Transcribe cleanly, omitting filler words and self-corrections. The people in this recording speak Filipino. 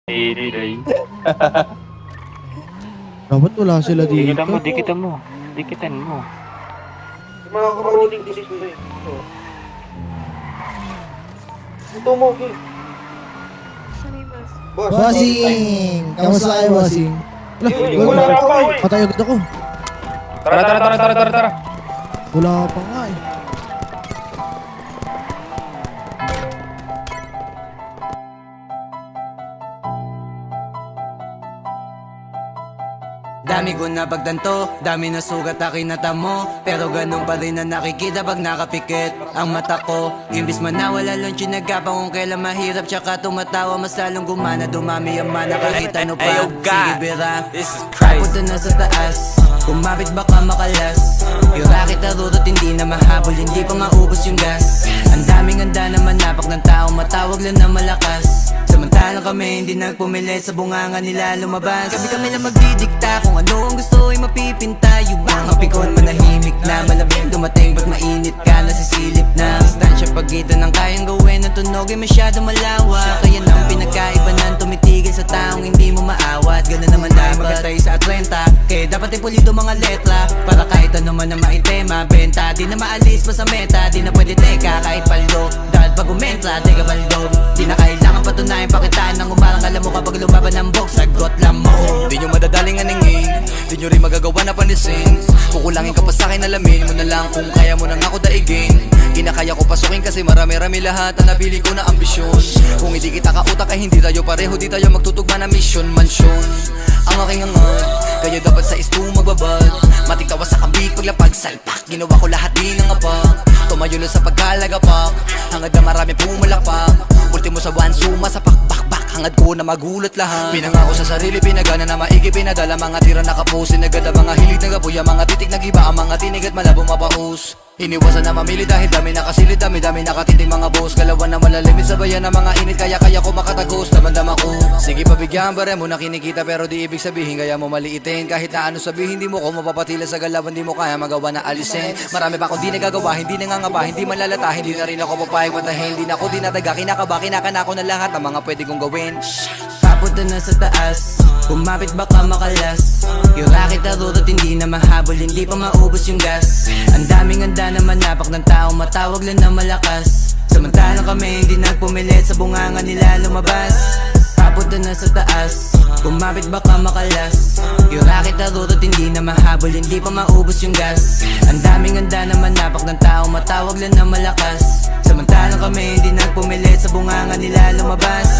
Day. Dapat wala sila dito. Dikitan mo. Yung mga kamahuling disease mo eh. Ito mo, okay. Boss. Bossing! Kamusta kayo, bossing? Wala pa eh. Patay agad ako. Tara. Wala pa nga eh. Dami ko na pagtanto, dami na sugat aking natamo. Pero ganun pa rin na nakikita pag nakapikit ang mata ko. Imbis man nawala lang sinagapang kung kailan mahirap tsaka tumatawa. Mas lalong gumana, dumami ang mana kahit ano pa. Sige bira, papunta na sa taas, kumapit baka makalas. Yung racket na rurot hindi na mahabol, hindi pa maubos yung gas. Ang daming handa na manapak ng tao, matawag lang na malakas. Samantalang kami hindi nagpumilit sa bunganga nila lumabas. Kami lang magdidikta kung ano ang gusto ay mapipinta. Yung mga pikon manahimik na malamig dumating ba't mainit ka nasisilip na. Distansya pagitan ng kayang gawin ng tunog ay masyado malawak. Kaya nang pinagkaiba ng tumitigil sa taong hindi mo maawat. Ganun naman dapat magatay sa 30, kaya dapat ay pulido mga letra para kahit ano man na maitema. Benta di na maalis pa sa meta, di na pwede teka kahit paldo. Dahil pag umentra, teka baldog. Di na kailangan patunayan pakitaan ng umarang. Alam mo kapag lumaban ng box, sagot lang mo. Di nyo madadaling aningin, di nyo rin magagawa na panisin. Kukulangin ka pa sa'kin, alamin mo na lang kung kaya mo nang ako daigin. Kinakaya ko pasukin kasi marami-rami lahat ang napili ko na ambisyon. Kung hindi kita kautak ay hindi tayo pareho, di tayo magtutugma na mission. Mansyon ang aking hangat, kaya dapat sa isto magbabad. Matigtawa sa kabig paglapag salpak, ginawa ko lahat di ng apak. Tumayo lang sa pagkalagapak, hangad na marami pumalakpak. Ultimo sa one suma sa pakbakbak, hangad ko na magulat lahat. Pinangako sa sarili, pinagana na maigi, pinadala mga tira nakapusin agad. Ang mga hilig nagapuy, ang mga titik nagiba, ang mga tinig at malabo mapaus. Iniwasan na mamili dahil dami nakasilid, dami nakatiting mga boss. Galawan na malalimit sa bayan ng mga init, kaya ko makatagos, damandam ako. Sige pabigyan bare mo na kinikita pero di ibig sabihin kaya mo maliitin. Kahit na ano sabihin di mo ko mapapatila sa galawan, di mo kaya magawa na alisin. Marami pa akong di nagagawa, hindi nangangaba, hindi malalata. Hindi na rin ako papayag patahin, hindi na ako dinadaga, kinakaba, kinakana ko na lahat ng mga pwede kong gawin. Papunta na sa taas, kumapit baka makalas. Yung racket na rurot hindi na mahabol, hindi pa maubos yung gas. Ang daming handa na manapak ng tao, matawag lang na malakas. Samantalang kami hindi nagpumilit sa bunganga nila lumabas. Papunta na sa taas, kumapit baka makalas. Yung racket na rurot hindi na mahabol, hindi pa maubos yung gas. Ang daming handa na manapak ng tao, matawag lang na malakas. Samantalang kami hindi nagpumilit sa bunganga nila lumabas.